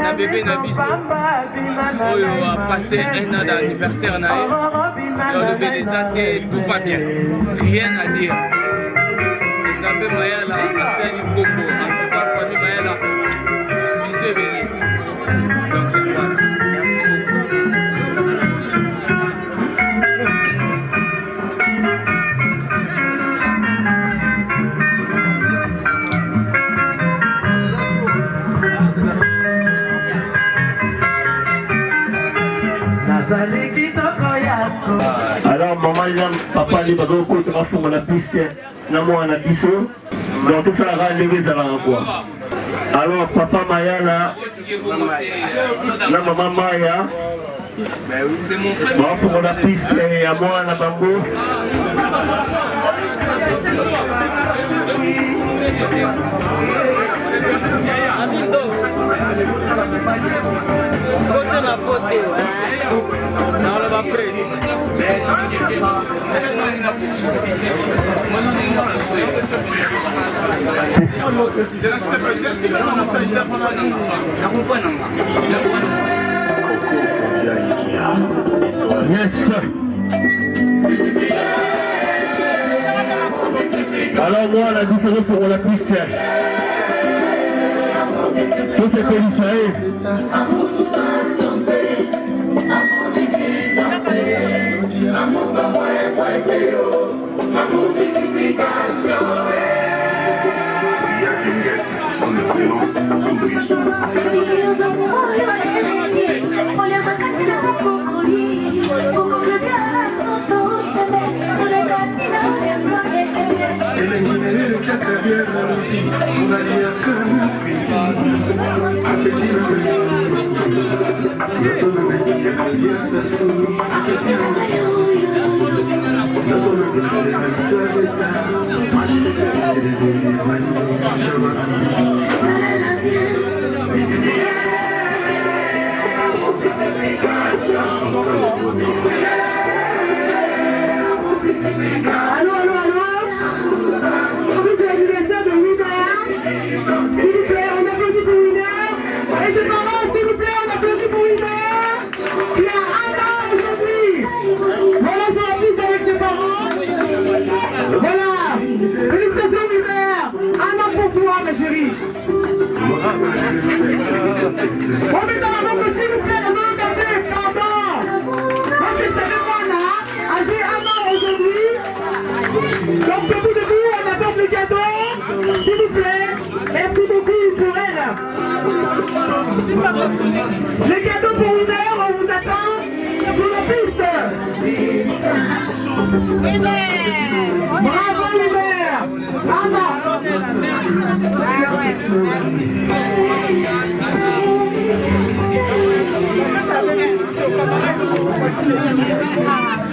La bébé Nabiso, on a passé un an d'anniversaire, on a levé les athées, tout va bien, rien à dire. Nabé Mayala, Assani Koko, en tout cas, famille Mayala, bisous et bénis. Donc voilà, merci beaucoup. Alors maman papa ali bazokotaka fungo na piste na mwana biso donc tosalaka ndenge ezalaka kwa. Alors papa Mayala na mama Maya bafungo na piste ya mwana bango. Côté la beauté, on le va prendre. Yes. Alors moi la différence pour la piste. Tout est policier. Les cadeaux pour une heure, on vous attend sur la piste. Bravo Hubert.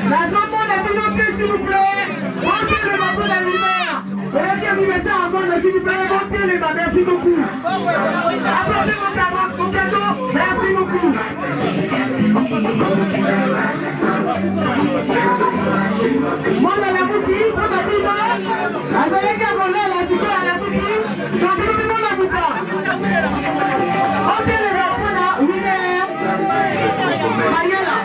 La maman, la volonté s'il vous plaît. Montez le bateau la lumière. Vous avez anniversaire avant, s'il vous plaît, montez les bas. Merci beaucoup. Applaudissez mon cadeau. Merci beaucoup. Moi, dans la boutique, on a dit, vous avez qu'à voler la cité à la boutique. Donc, nous venons la boutique. Montez les bas, on a lumière. Mayela.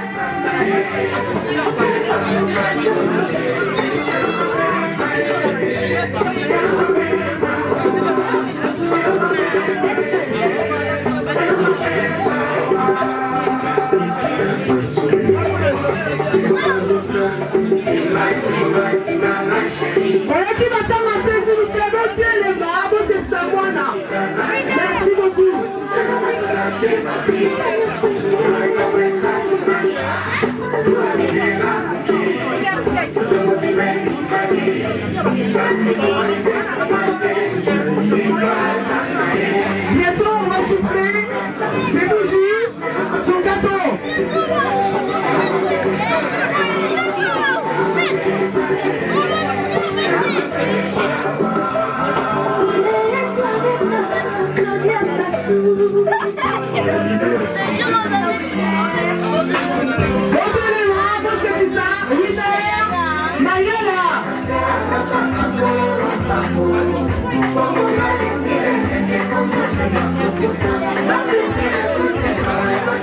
Bientôt, on va souffler ces bougies sur gâteau.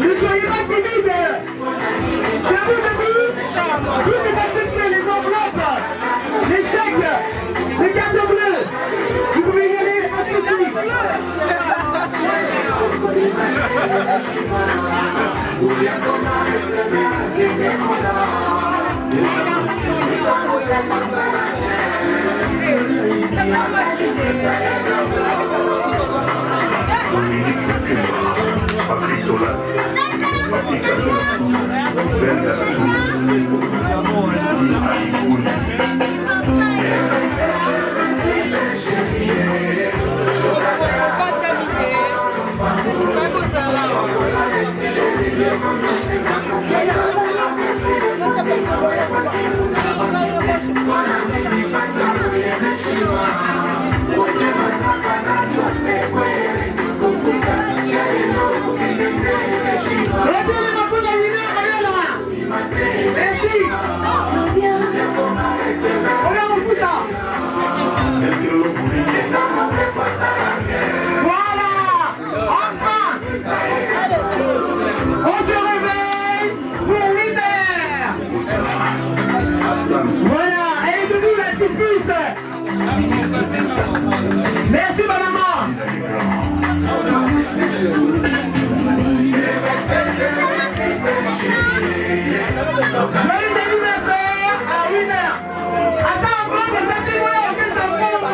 Ne soyez pas timides. Debout, vous devez accepter les enveloppes, les chèques, les cartes bleues. Vous pouvez y aller à tout de suite. Patrick Tolas, Merci ma maman. Joyeux anniversaire à Winner. Attends encore que ça témoigne que ça bombe.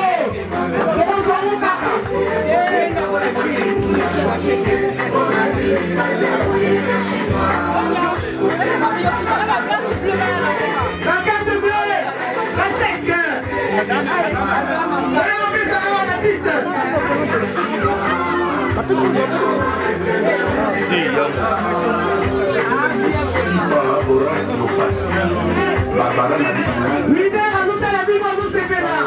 Bonjour mon papa. La carte bleue, la chèque. Leader, ajoute la vie dans nos CPA.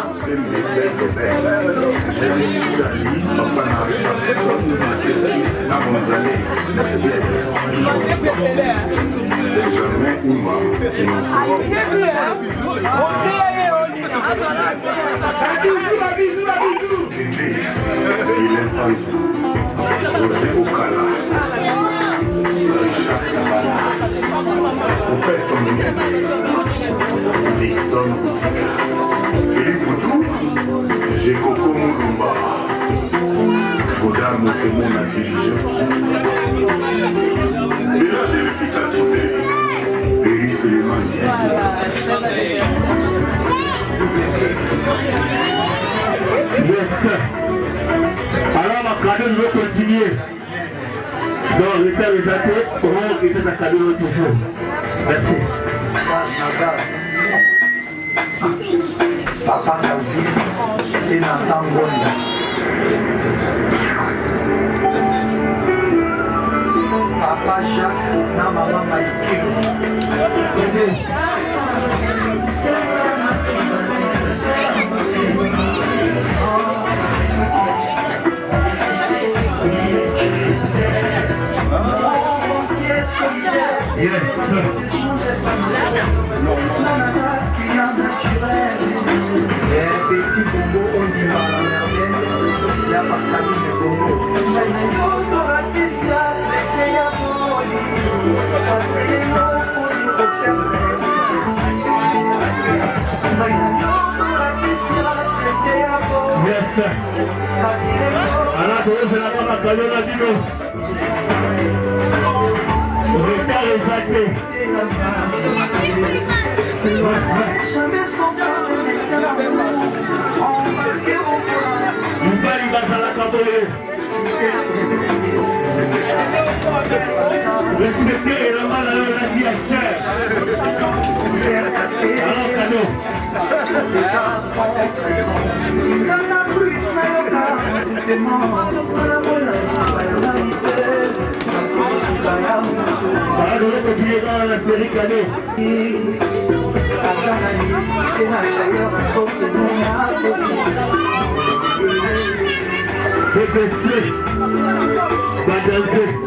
J'ai Coco Moulumba, Godard Motemon la diligence. Et la vérification des périphéries. Yes. Alors ma cadeau, je vais continuer. Donc, le temps est athée, comment était ta cadeau l'autre jour. Merci. Papa Calvin et Nathan Gonda. Papa Jacques na Maman Maïkiro. Petit Congo, on dit mal en merveille, il y a pas de Congo. Yes. Alors, c'est la maman Kalona Dino. Retard exacté. Mbali Basala Kabole. Respectez et la main à la vie à cher. Alors, cadeau. dans la série Canet. PPC, Badalke.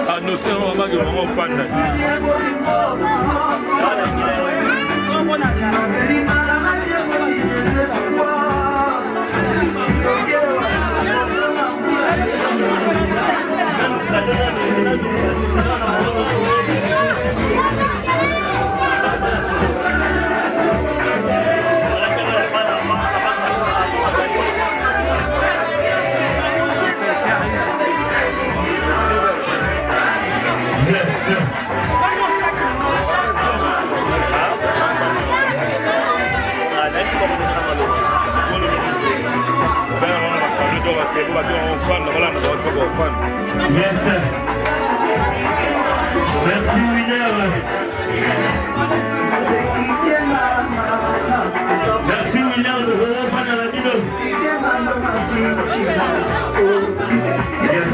Ah, nous sommes vraiment fans. Merci Winner. Merci Winner de reprendre à la vidéo. Yes.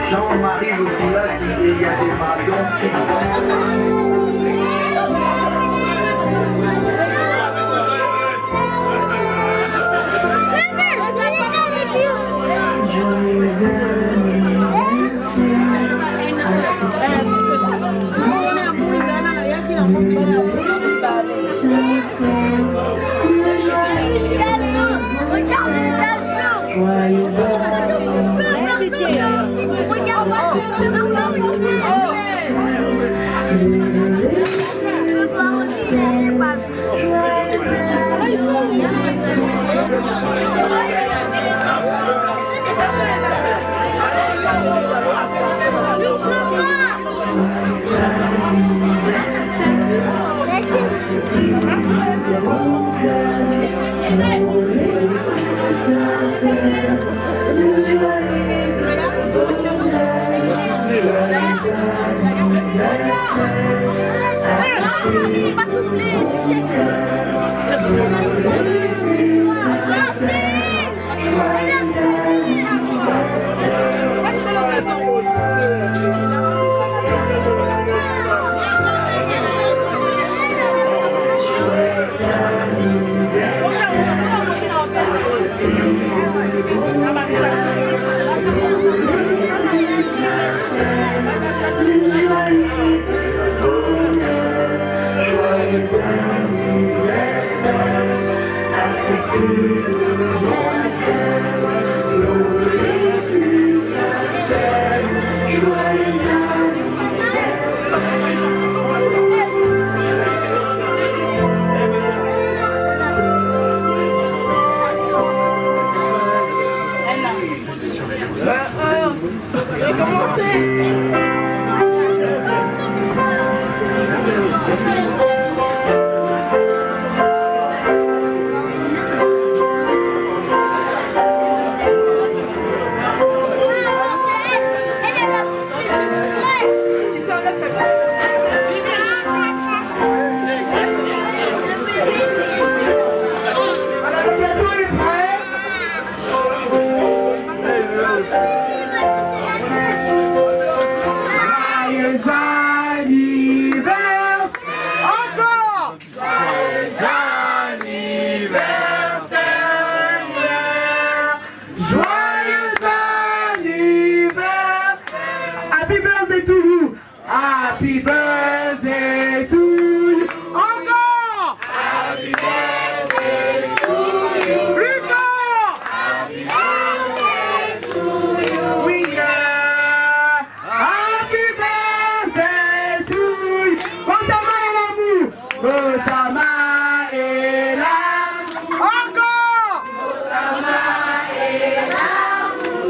Jean-Marie le village, il y a des marions.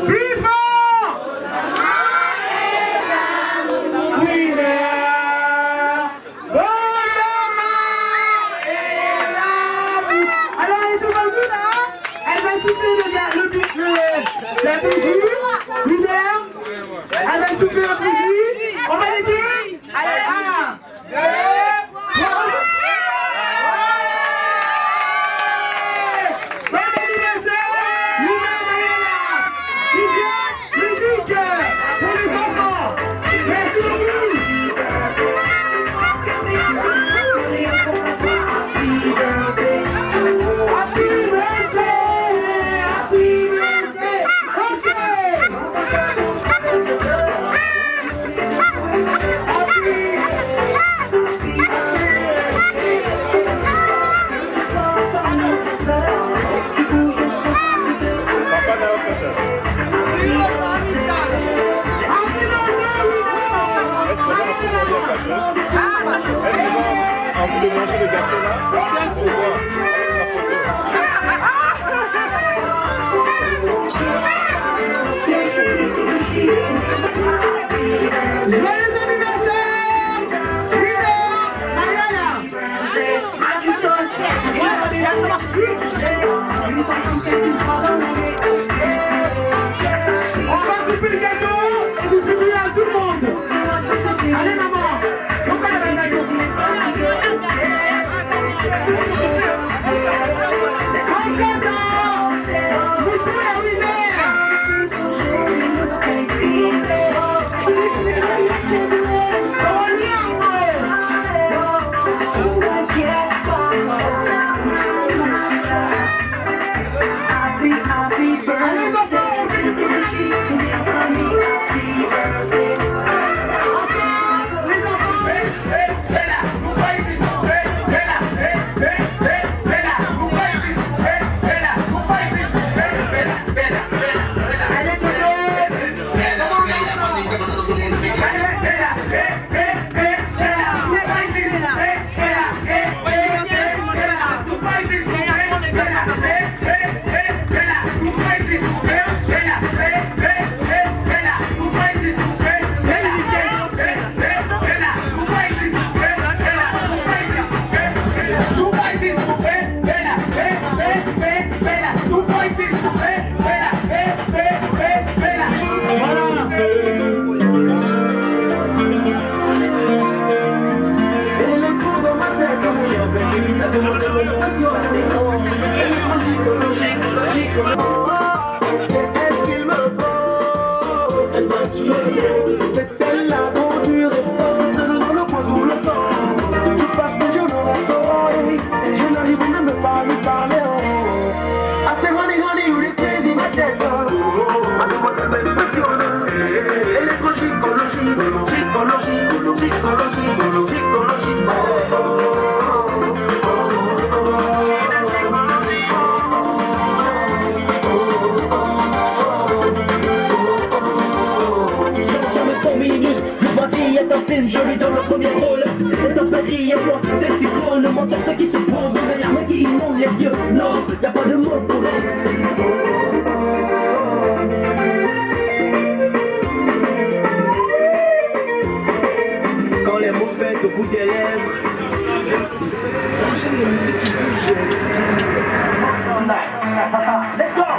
Vive Jolie dans le premier rôle, et t'en prie, moi, celle-ci prend le menteur, ceux qui se prennent, mais la main qui inonde les yeux, non, y'a pas de mots pour elle. Quand les mots pètent au bout des lèvres, let's go!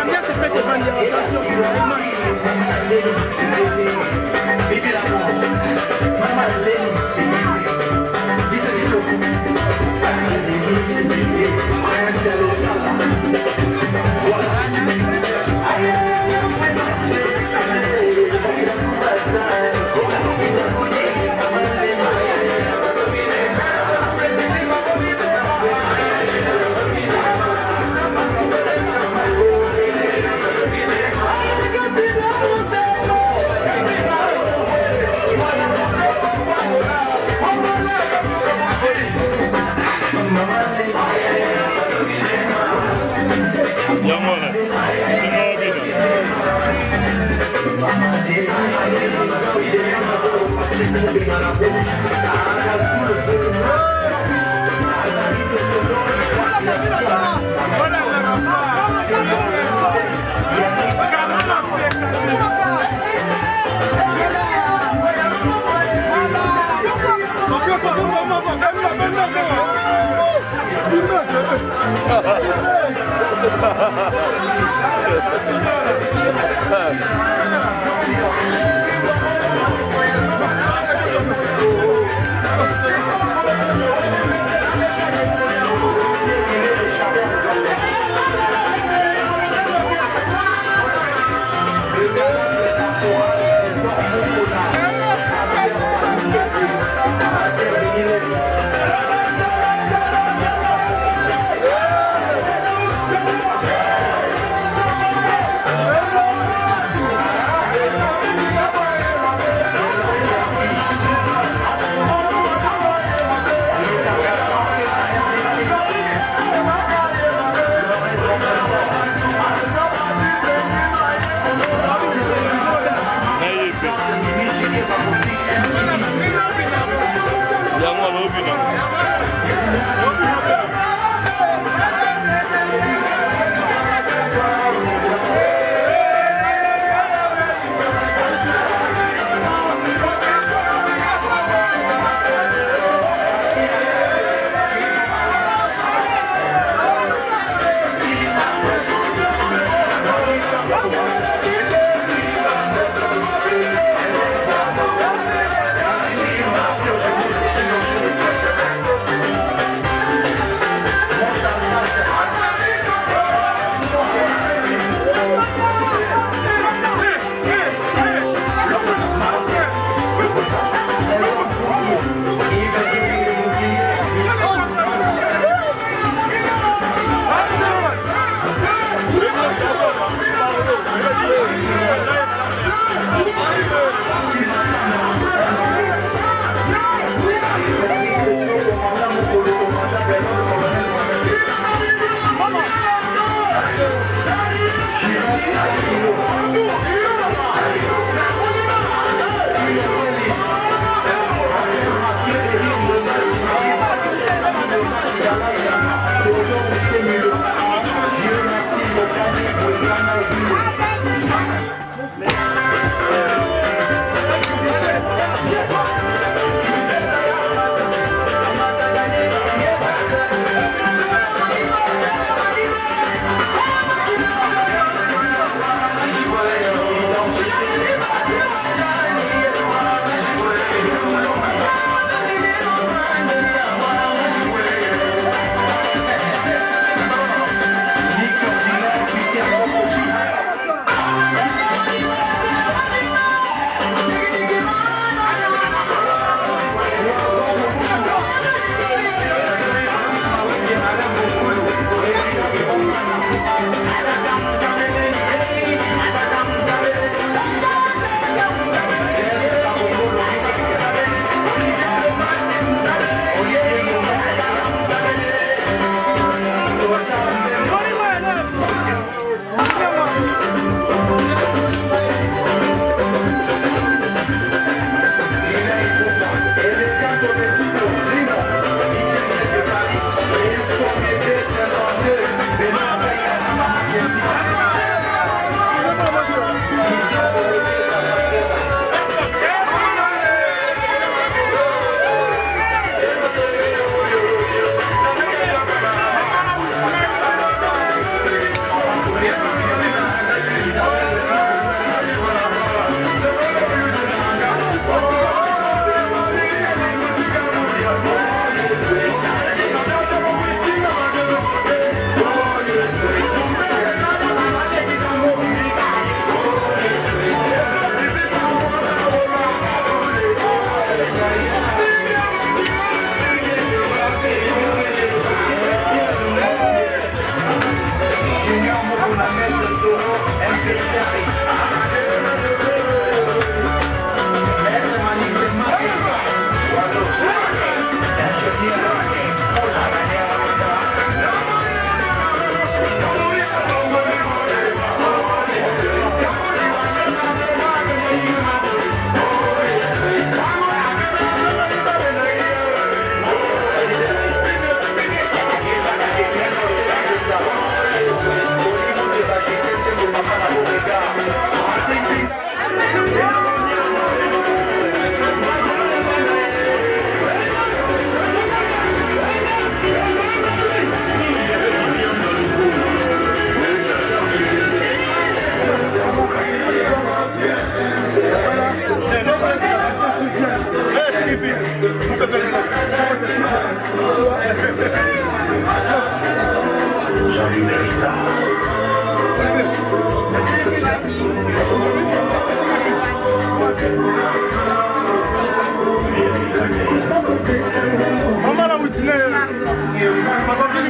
Ambiance est faite devant les attention.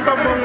Thank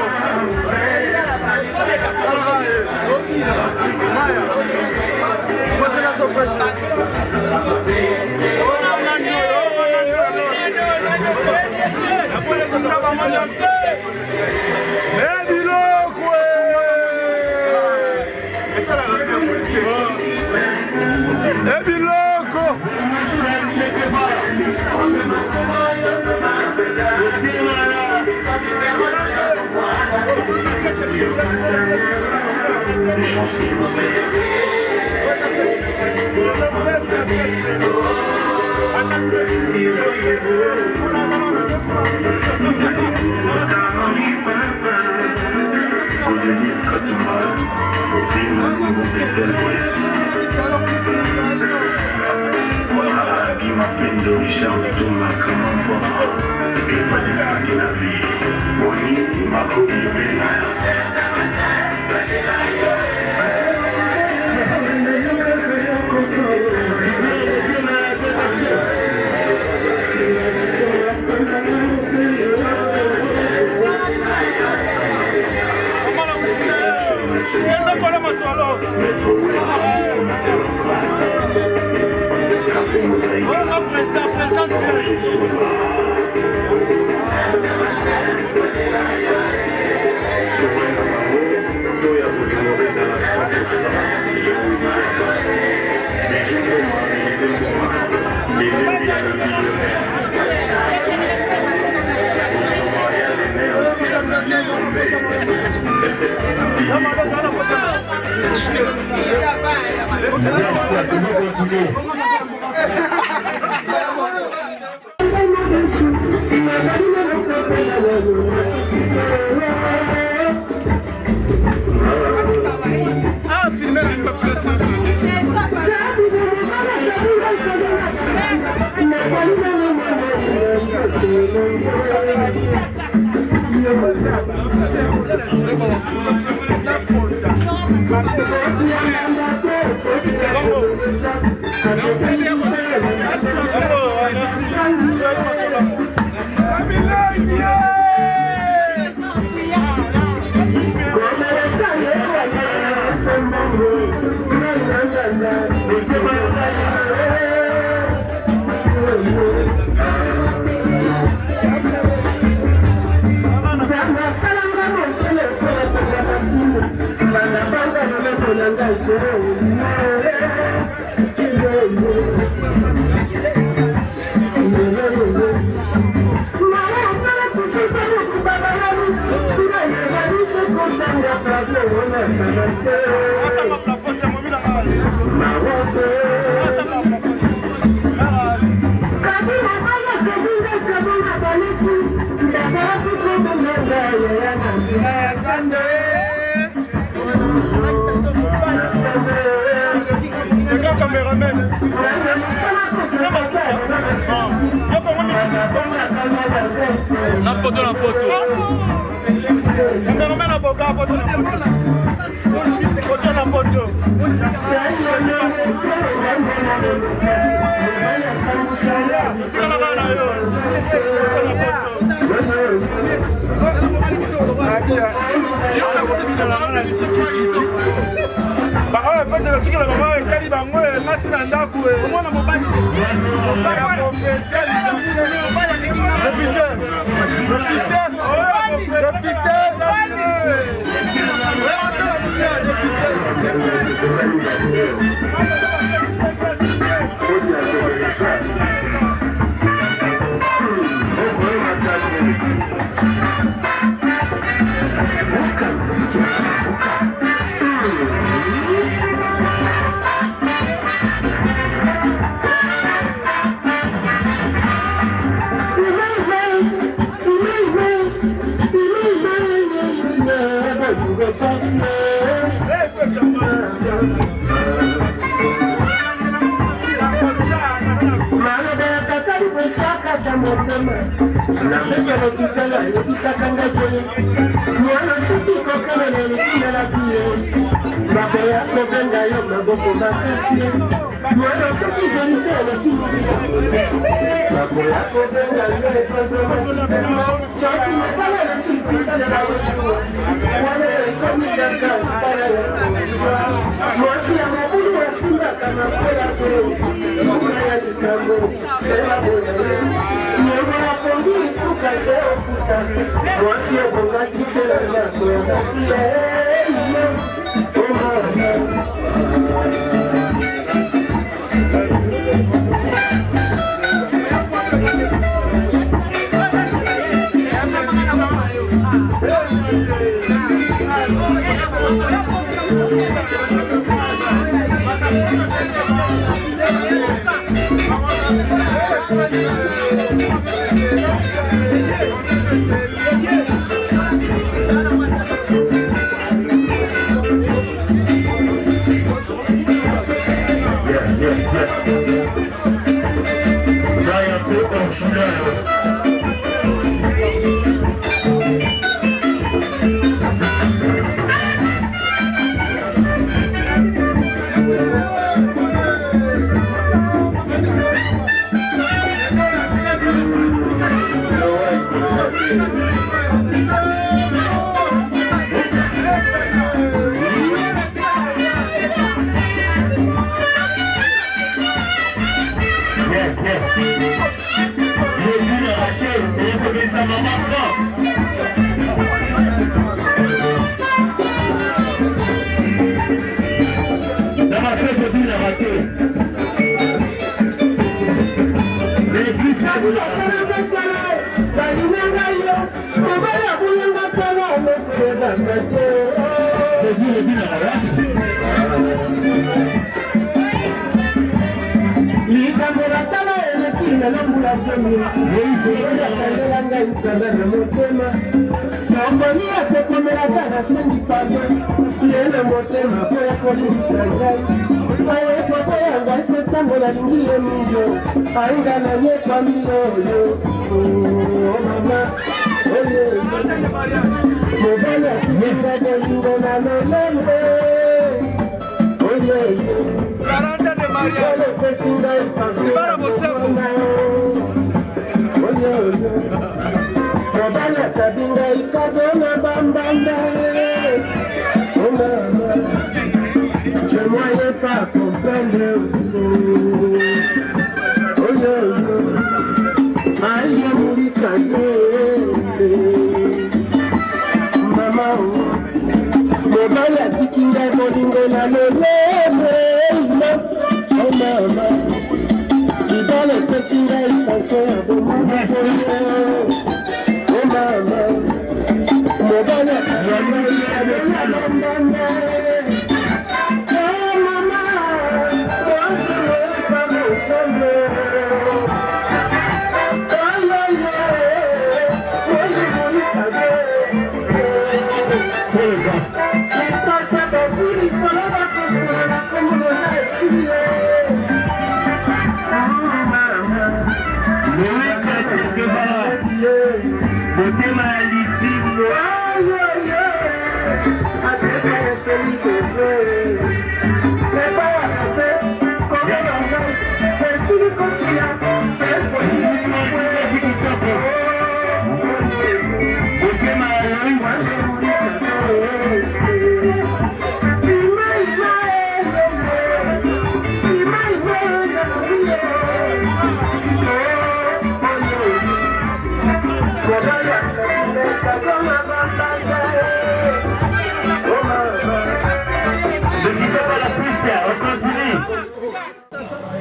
you.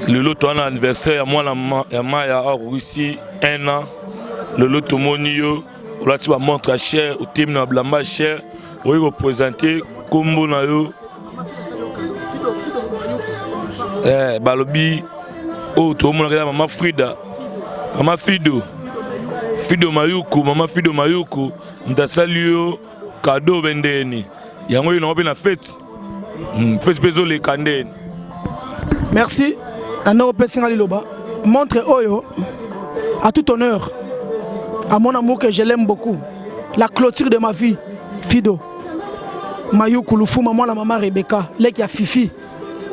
Le lot on a anniversaire à moi ya Russie 1 an. Le lot tout monio, là tu vas montrer cher au team na blamba cher, oui représenter combo na yo. Balobi oh tout le monde regarde maman Frida. Maman Fido Mayuku, maman Fido Mayuku, ndasalio cadeau bendeni. Yango ina ope na fête. Fête bezo les kandeni. Merci. Un Européen Liloba. Montre Oyo à tout honneur à mon amour que je l'aime beaucoup. La clôture de ma vie, Fido. Mayuku Lufu, maman la maman Rebecca, qui a Fifi,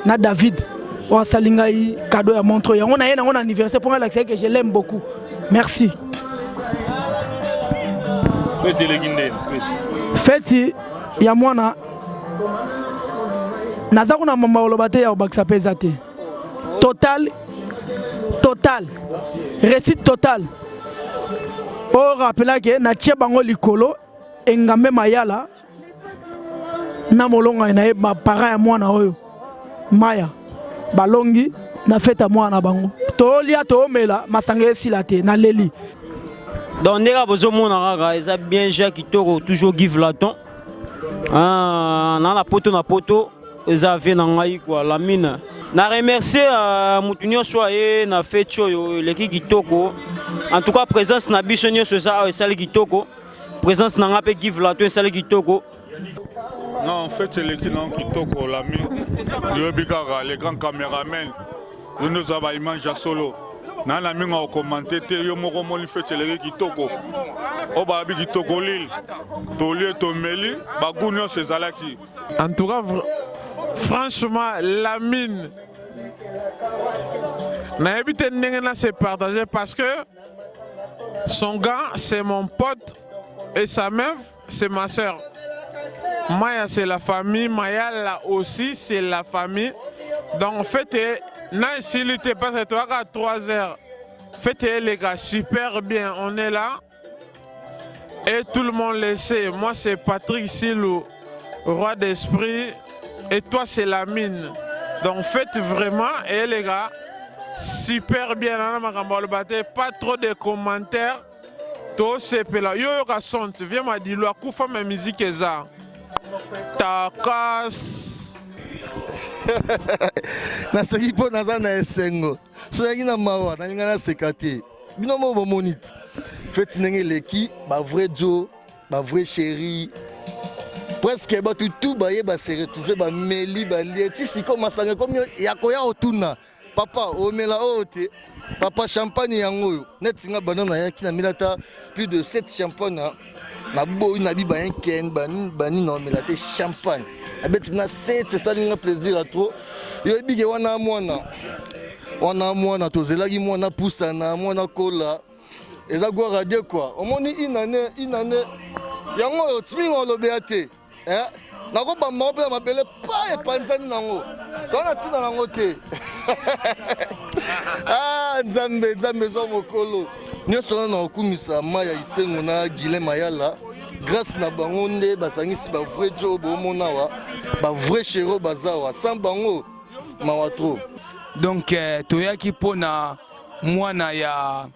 na David. On salingai cadeau à montre. On a un anniversaire pour l'accès que je l'aime beaucoup. Merci. Fête les guindés. Fête ya mwana. Naza kuna mama olobate ya obakisa peza te. Total. Récite total. O rappela que na tie bango likolo engambe mayala na molonga na ba para ya mwana oyo. Maya balongi na fête mwana bango. To lia to mela masanga esila te na leli. Donc nega bozo mona kaka eza bien Jacques Kitoko toujours give laton. Na poto eza vie na ngai quoi la mine. Na remercier mutu nyonso aye na fête oyo leki Kitoko. En tout cas présence na biso nyonso eza esali Kitoko. Présence na nga pe give laton esali Kitoko. Non, en fait, c'est l'équipe Kitoko, l'ami. Yobikara, les grands caméramens. Nous avons image à solo. Nan la minga commenté yo moko moni fait l'équipe Kitoko. O ba bi Kitoko lil. Tolé tomeli, ba gunyo sezalaki. En tout cas, franchement, la mine. Na habité n'engena se partager parce que son gars c'est mon pote et sa meuf c'est ma soeur. Maya c'est la famille, Maya là aussi c'est la famille. Donc en fait, si il était passé à 3 heures, faites les gars super bien, on est là. Et tout le monde le sait, moi c'est Patrick Silou, roi d'esprit, et toi c'est la mine. Donc faites vraiment, et les gars, super bien, pas trop de commentaires. Tout c'est là. Yo son, viens m'a dit, la coufa ma musique est ça. Ta casse. Nasaki po naza na esengo. So yaki na mawa, na ninga na sekati. Bino mo bo monite. Feti nenge leki, ba vrai Joe, ba vrai chéri. Presque ba tout ba ye ba se retrouver ba meli ba lieti siko masanga comme yakoya otuna. Papa omela ote. Papa champagne yango. Netinga banana yaki na milata plus de 7 champagne. Na boy na bi ba un ken bani non mais la té champagne abeti na c'est ça linga plaisir à trop yo bige wana mwana to zelaki mwana poussa na mwana kola eza go radio quoi omoni inane yango timinga lobeate na ko ba mapele mapele pa e panzani nango tona tina nango te nzambe zo mokolo nyonso na okumisa maya isengo na Guilhem Mayala grâce na bango nde basangisi ba vrai job omona wa ba vrai chéro bazawa sans bango mawa trop. Donc toyaki pona mwana ya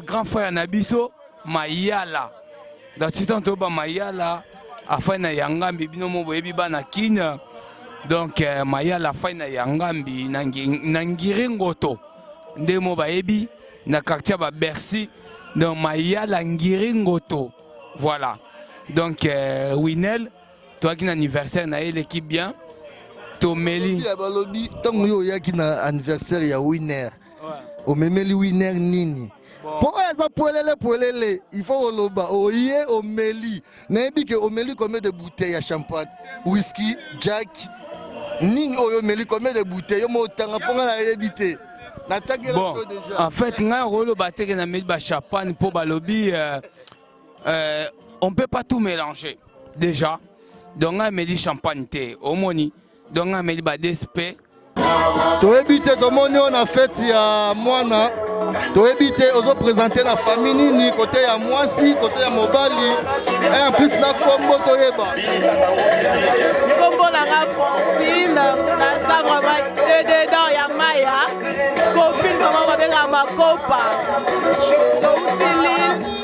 grand frère na biso Mayala. Donc si tant ba Mayala afin na yangambi bino mo boyebi bana kina. Donc Mayala afin na yangambi nangiri ngoto nde mo bayebi na quartier ba Bercy donc Mayala ngiri ngoto. Voilà. Donc Winel, toi qui as anniversaire na l'équipe bien. Tomeli. Balobi tango yo yaki na anniversaire ya Winner. O memeli Winner nini? Pourquoi ça poelele, il faut oloba oye omeli. Na bi ke omeli combien de bouteilles à champagne, whisky, Jack. Nini oyo meli combien de bouteilles yo mo tanga ponga na yebité. Bon, en fait, nga rolo bateke na meli ba champagne pour balobi on peut pas tout mélanger déjà. Donc on met du champagne thé, omoni. Donc on met du DSP. Tu éviter comme on a fait ya mwana. Tu éviter aux autres présenter la famille ni côté ya mwasi, côté ya mobali. Et en plus na combo toyeba. Combo na Francine, na Zagra dedans ya Maya. Copine maman va venir à ma copa.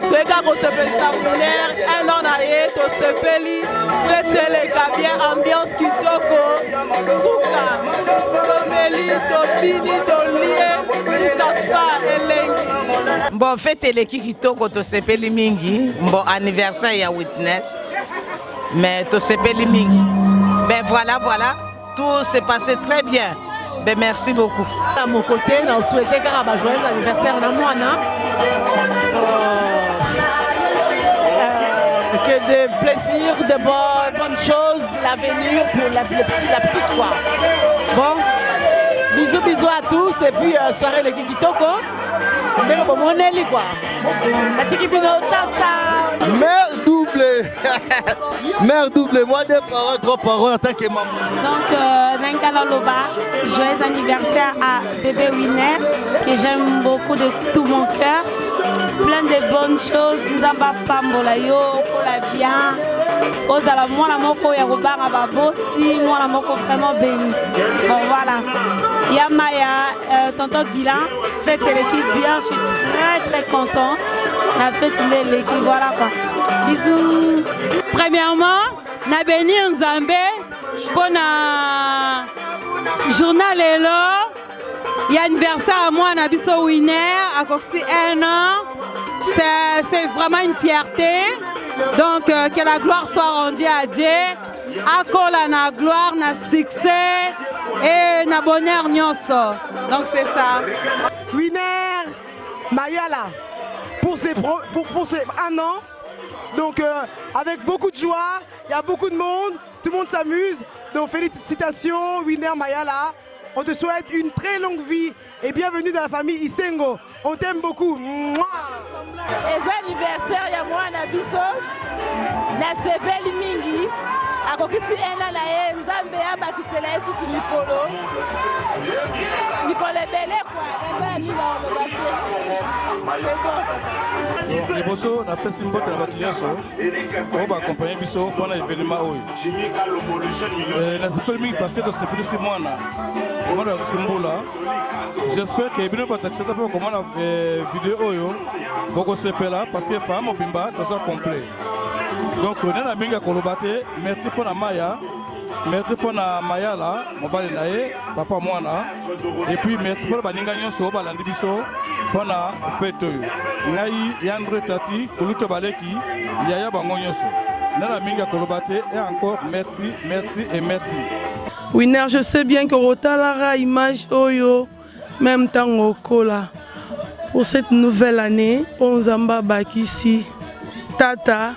Toyeka ko sepeli samunaire, un an arrière, to sepeli, fête les gars bien, ambiance kitoko, suka, tomeli, topini, tolie, suka fa elengi. Bon, fête les kitoko, to sepeli mingi, bon anniversaire ya Witness, mais to sepeli mingi. Ben voilà, tout s'est passé très bien. Ben merci beaucoup. À mon côté, on souhaitait qu'à ma joyeuse anniversaire à moi, que de plaisir, de bonnes choses, de l'avenir pour la petite quoi. Bon, bisous à tous et puis soirée le Kitoko. ndenge bomoneli quoi. Natiki bino ciao ciao. Mère doublée. Mère doublée, moi deux paroles, trois paroles en tant que maman. Donc Nankala Loba, joyeux anniversaire à bébé Winner, que j'aime beaucoup de tout mon cœur. Plein de bonnes choses, Nzamba Pambola yo, Kola bien. Ozala mwana moko ya kobanga baboti, mwana moko vraiment béni. Bon voilà. Yamaya, tonton Guilan, faites l'équipe bien, je suis très contente. La fête de l'équipe, voilà quoi. Bisous. Premièrement, na béni Nzambe pour na journal Elo. Il y a anniversaire à moi, Nabiso Winner, à Coxy 1 an. C'est vraiment une fierté. Donc, que la gloire soit rendue à Dieu. Akola na gloire, na succès et na bonheur nyonso. Donc, c'est ça. Winner Mayala, pour ces 1 an. Donc, avec beaucoup de joie, il y a beaucoup de monde, tout le monde s'amuse. Donc, félicitations, Winner Mayala. On te souhaite une très longue vie et bienvenue dans la famille Isengo. On t'aime beaucoup. Les anniversaires, il y a moi, Nabiso, Nasebeli Mingi, à Kokisi Ena Nae, Nzambe, Abakisela, Sous Mikolo. Mikolo Bele, quoi. C'est bon. Les bosso, la peste impote la batuyaso, on va accompagner Bisso pendant l'événement. La Zepel Mingi, parce que c'est plus si moi, j'espère que vous allez accepter comment la vidéo beaucoup se là parce que femme au bimba dans un complet. Donc on a minga kolobate, merci pour la Maya, merci pour la Maya là, mon balinae, papa moi là, et puis merci pour la baninga nyonso balandi biso pour la fête. Ngai Yandre Tati, kuluto baleki, yaya bango nyonso. Nana minga kolobate et encore merci, merci et merci. Winner, je sais bien que Rotalara image Oyo, même temps au Kola. Pour cette nouvelle année, on Zamba Bakisi, Tata,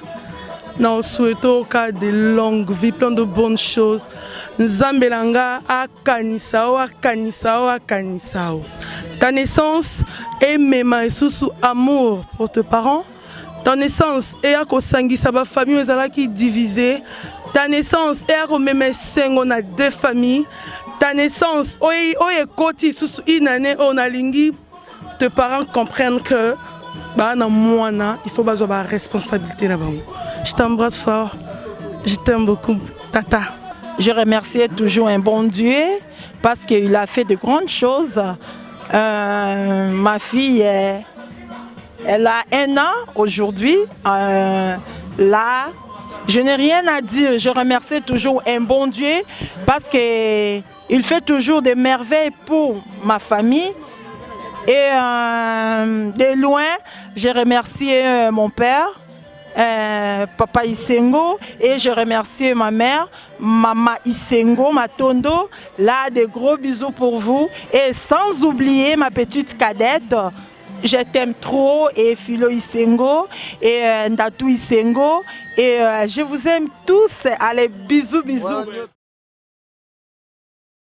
nous souhaitons au cas de longue vie, plein de bonnes choses. Nzambelanga a Kanisao, a Kanisao, a Kanisao. Ta naissance est même sous amour pour tes parents. Ta naissance est à Kosangi, sa famille qui divisée. Ta naissance est à même Sengo, on a 2 familles. Ta naissance, une année, on a lingui. Tes parents comprennent que il faut avoir la responsabilité. Je t'embrasse fort, je t'aime beaucoup, Tata. Je remercie toujours un bon Dieu parce qu'il a fait de grandes choses. Ma fille, elle a 1 an aujourd'hui. Là, je n'ai rien à dire. Je remercie toujours un bon Dieu parce qu'il fait toujours des merveilles pour ma famille. Et de loin, je remercie mon père, Papa Isengo, et je remercie ma mère, Maman Isengo, ma tondo. Là, des gros bisous pour vous. Et sans oublier ma petite cadette, je t'aime trop, et Philo Isengo, et Ndatou Isengo. Et je vous aime tous. Allez, bisous, bisous.